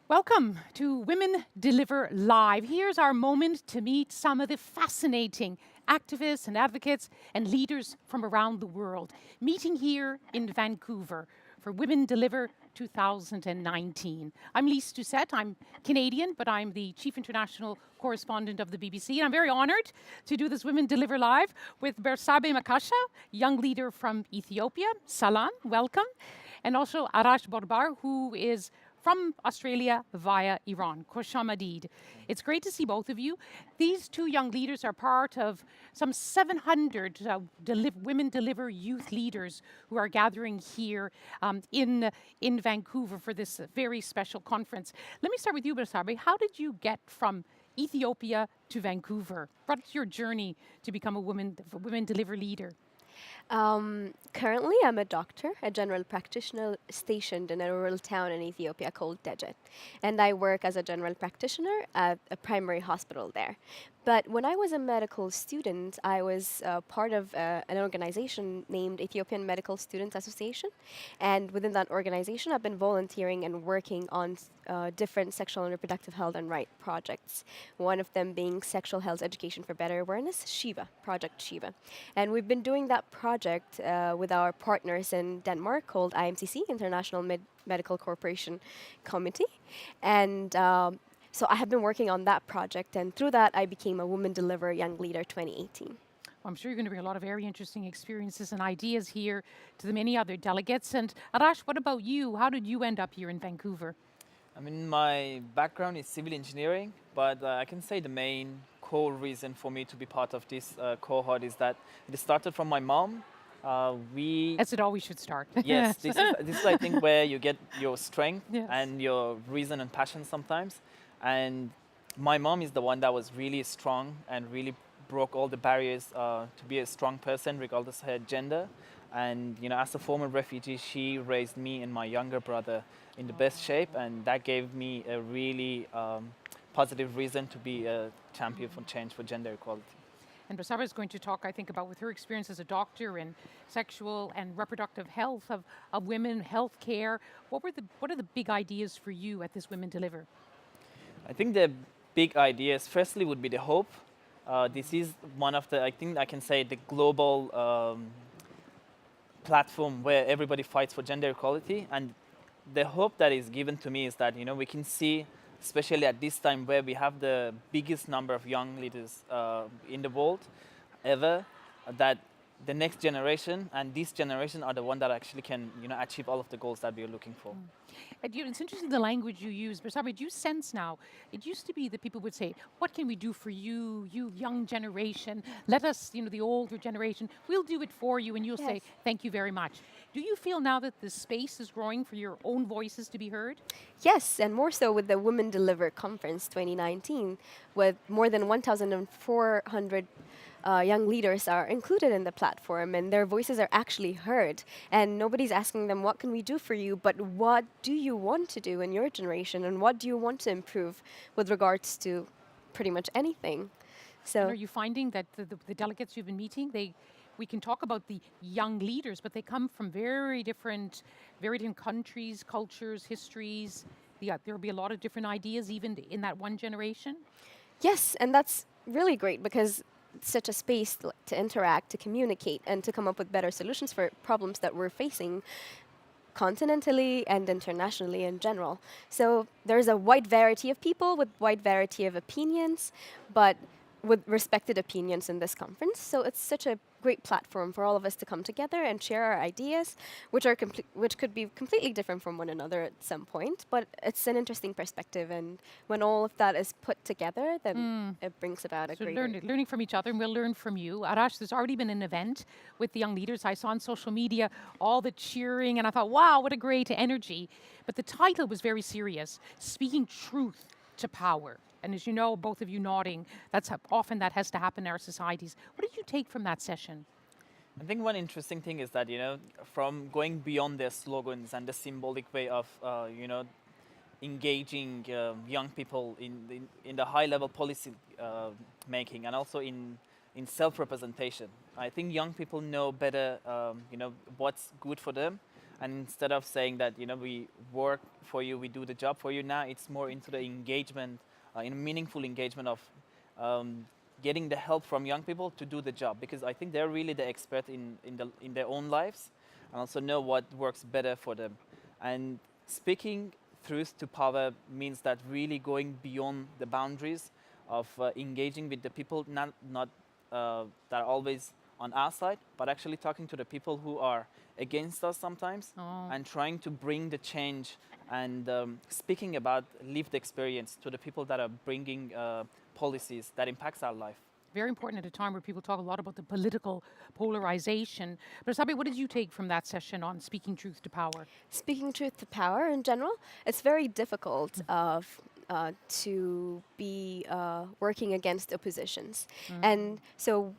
Welcome to Women Deliver Live. Here's our moment to meet some of the fascinating activists and advocates and leaders from around the world, meeting here in Vancouver for Women Deliver 2019. I'm Lyse Doucet. I'm Canadian, but I'm the Chief International Correspondent of the BBC, and I'm very honored to do this Women Deliver Live with Bersabeh Mekasha, young leader from Ethiopia. Salam, welcome. And also Arash Bordbar, who is from Australia via Iran. Khoshamadid. It's great to see both of you. These two young leaders are part of some 700 Women Deliver youth leaders who are gathering here in Vancouver for this very special conference. Let me start with you, Bersabeh. How did you get from Ethiopia to Vancouver? What's your journey to become a Women Deliver leader? Currently, I'm a doctor, a general practitioner stationed in a rural town in Ethiopia called Doucet. And I work as a general practitioner at a primary hospital there. But when I was a medical student, I was part of an organization named Ethiopian Medical Students Association. And within that organization, I've been volunteering and working on different sexual and reproductive health and right projects. One of them being Sexual Health Education for Better Awareness, SHEBA, Project SHEBA. And we've been doing that project with our partners in Denmark called IMCC, International Medical Corporation Committee. And so I have been working on that project, and through that I became a Women Deliver Young Leader 2018. I'm sure you're going to bring a lot of very interesting experiences and ideas here to the many other delegates. And Arash, what about you? How did you end up here in Vancouver? I mean, my background is civil engineering, but I can say the main core reason for me to be part of this cohort is that it started from my mom. As it always should start. Yes, this is I think where you get your strength Yes. and your reason and passion sometimes. And my mom is the one that was really strong and really broke all the barriers to be a strong person regardless of her gender. And as a former refugee, she raised me and my younger brother in the best shape, and that gave me a really positive reason to be a champion for change for gender equality. And Bersabeh is going to talk, I think, about with her experience as a doctor in sexual and reproductive health of women, health care. What are the big ideas for you at this Women Deliver? I think the big ideas, firstly, would be the hope. This is one of the, I think I can say, the global platform where everybody fights for gender equality. And the hope that is given to me is that, we can see, especially at this time where we have the biggest number of young leaders in the world ever, that the next generation and this generation are the one that actually can, achieve all of the goals that we are looking for. And it's interesting the language you use, Bersabeh. Do you sense now, it used to be that people would say, what can we do for you, you young generation? Let us, the older generation, we'll do it for you, and you'll say, thank you very much. Do you feel now that the space is growing for your own voices to be heard? Yes, and more so with the Women Deliver Conference 2019, with more than 1,400 young leaders are included in the platform, and their voices are actually heard. And nobody's asking them, what can we do for you? But what do you want to do in your generation? And what do you want to improve with regards to pretty much anything? So, and are you finding that the delegates you've been meeting, we can talk about the young leaders, but they come from very different countries, cultures, histories. There'll be a lot of different ideas even in that one generation. Yes, and that's really great because it's such a space to interact, to communicate, and to come up with better solutions for problems that we're facing continentally and internationally in general. So there's a wide variety of people with wide variety of opinions, but with respected opinions in this conference. So it's such a great platform for all of us to come together and share our ideas, which could be completely different from one another at some point, but it's an interesting perspective, and when all of that is put together, then it brings about a great learning from each other, and we'll learn from you. Arash, there's already been an event with the young leaders. I saw on social media all the cheering, and I thought, wow, what a great energy. But the title was very serious, Speaking Truth to Power. And as you know, both of you nodding, that's often that has to happen in our societies. What did you take from that session? I think one interesting thing is that, from going beyond their slogans and the symbolic way of, engaging young people in the high-level policy making and also in self-representation. I think young people know better, what's good for them, And instead of saying that, we work for you, we do the job for you, now it's more into the engagement, in a meaningful engagement of getting the help from young people to do the job, because I think they're really the expert in their own lives and also know what works better for them. And speaking truth to power means that really going beyond the boundaries of engaging with the people, not that are always on our side, but actually talking to the people who are against us sometimes, and trying to bring the change and speaking about lived experience to the people that are bringing policies that impacts our life. Very important at a time where people talk a lot about the political polarization. Bersabeh, what did you take from that session on speaking truth to power? Speaking truth to power in general, it's very difficult to be working against oppositions. And so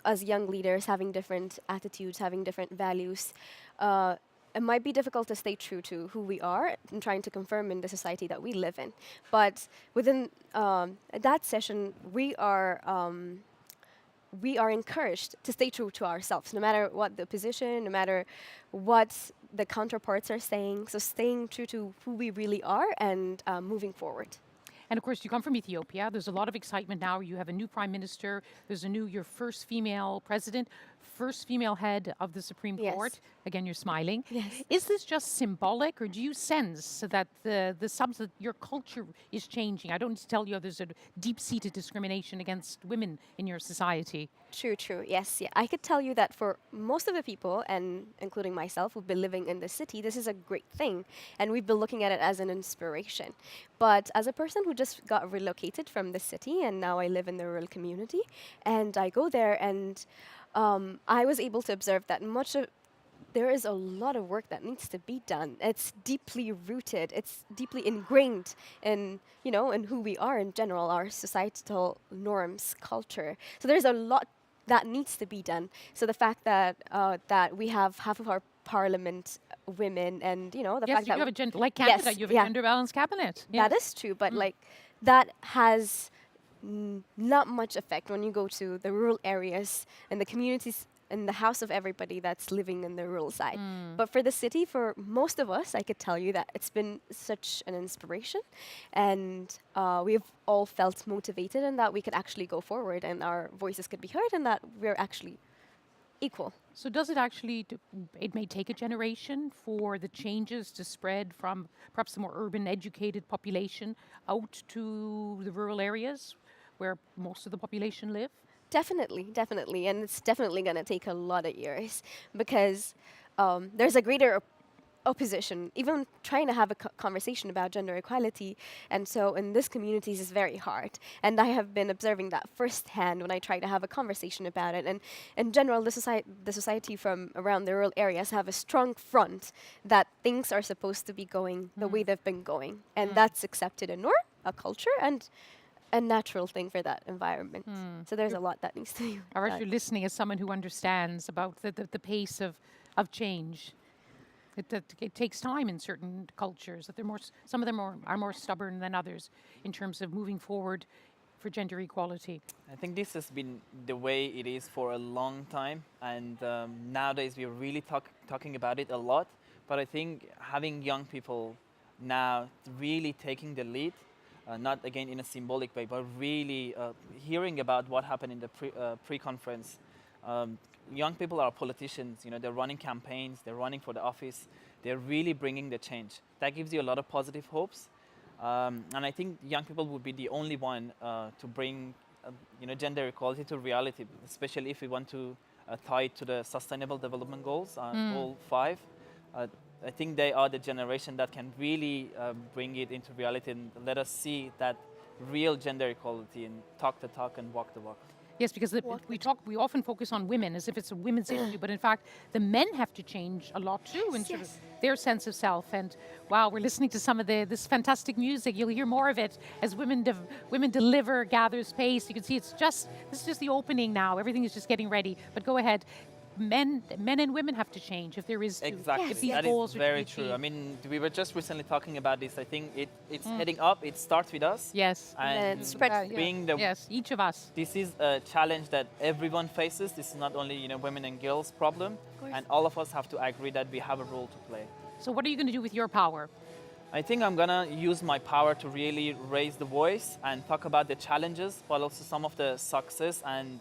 as young leaders, having different attitudes, having different values, it might be difficult to stay true to who we are and trying to confirm in the society that we live in. But within that session, we are encouraged to stay true to ourselves, no matter what the opposition, no matter what the counterparts are saying. So staying true to who we really are and moving forward. And of course, you come from Ethiopia. There's a lot of excitement now. You have a new prime minister. There's your first female president, first female head of the Supreme Court. Again, you're smiling. Yes. Is this just symbolic, or do you sense that your culture is changing? I don't need to tell you there's a deep-seated discrimination against women in your society. True. Yes, yeah. I could tell you that for most of the people, and including myself, who've been living in the city, this is a great thing. And we've been looking at it as an inspiration. But as a person who just got relocated from the city, and now I live in the rural community, and I go there, and I was able to observe that there is a lot of work that needs to be done. It's deeply rooted. It's deeply ingrained in who we are in general, our societal norms, culture. So there's a lot that needs to be done. So the fact that we have half of our parliament women, and the fact you that have like Canada, you have a gender balanced cabinet. That is true, but that has not much effect when you go to the rural areas and the communities in the house of everybody that's living in the rural side. But for the city, for most of us, I could tell you that it's been such an inspiration, and we've all felt motivated, and that we could actually go forward and our voices could be heard, and that we're actually equal. So does it actually, it may take a generation for the changes to spread from perhaps the more urban educated population out to the rural areas where most of the population live? Definitely. And it's definitely going to take a lot of years, because there's a greater opposition, even trying to have a conversation about gender equality. And so in this communities is very hard. And I have been observing that firsthand when I try to have a conversation about it. And in general, the society from around the rural areas have a strong front that things are supposed to be going the way they've been going. And that's accepted a norm, a culture, and a natural thing for that environment. So there's a lot that needs to be Arash, done. you're listening as someone who understands about the pace of change. It takes time in certain cultures. That some of them are more stubborn than others in terms of moving forward for gender equality. I think this has been the way it is for a long time, and nowadays we're really talking about it a lot. But I think having young people now really taking the lead, not again in a symbolic way, but really hearing about what happened in the pre-conference. Young people are politicians, they're running campaigns, they're running for the office, they're really bringing the change. That gives you a lot of positive hopes. And I think young people would be the only one to bring gender equality to reality, especially if we want to tie it to the Sustainable Development Goals, Goal 5. I think they are the generation that can really bring it into reality and let us see that real gender equality and talk the talk and walk the walk. Yes, because we often focus on women as if it's a women's issue, but in fact, the men have to change a lot too in sort of their sense of self. And wow, we're listening to some of this fantastic music. You'll hear more of it as women deliver, gathers pace. You can see this is just the opening now. Everything is just getting ready. But go ahead. men and women have to change if there is to, Exactly, if these that goals is are to be very true. I achieved. mean, we were just recently talking about this. I think it's heading up. It starts with us. Yes. And spread Yeah. being the Yes, each of us. this is a challenge that everyone faces. This is not only women and girls problem, course. and all of us have to agree that we have a role to play. So what are you going to do with your power? I think I'm gonna use my power to really raise the voice and talk about the challenges, but also some of the success and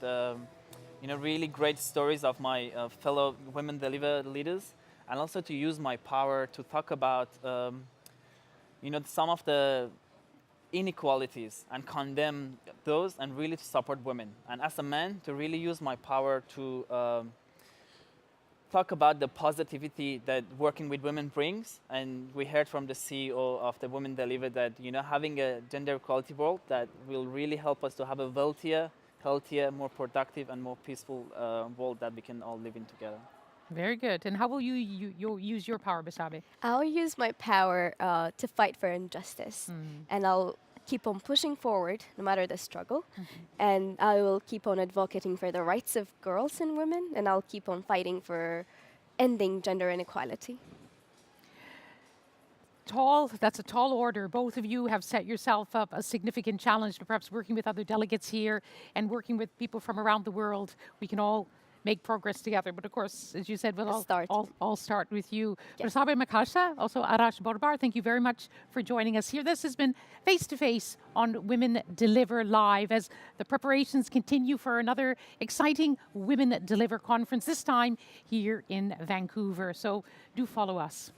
really great stories of my fellow women deliver leaders, and also to use my power to talk about some of the inequalities and condemn those, and really to support women. And as a man, to really use my power to talk about the positivity that working with women brings. And we heard from the CEO of the Women Deliver that having a gender equality world that will really help us to have a wealthier, healthier, more productive and more peaceful world that we can all live in together. Very good. And how will you use your power, Bersabeh? I'll use my power to fight for injustice, and I'll keep on pushing forward no matter the struggle, and I will keep on advocating for the rights of girls and women, and I'll keep on fighting for ending gender inequality. That's a tall order. Both of you have set yourself up a significant challenge to perhaps working with other delegates here and working with people from around the world. We can all make progress together. But of course, as you said, we'll all start with you. Yes. Bersabeh, Mekasha, also Arash, Bordbar, thank you very much for joining us here. This has been Face to Face on Women Deliver Live as the preparations continue for another exciting Women Deliver conference, this time here in Vancouver. So do follow us.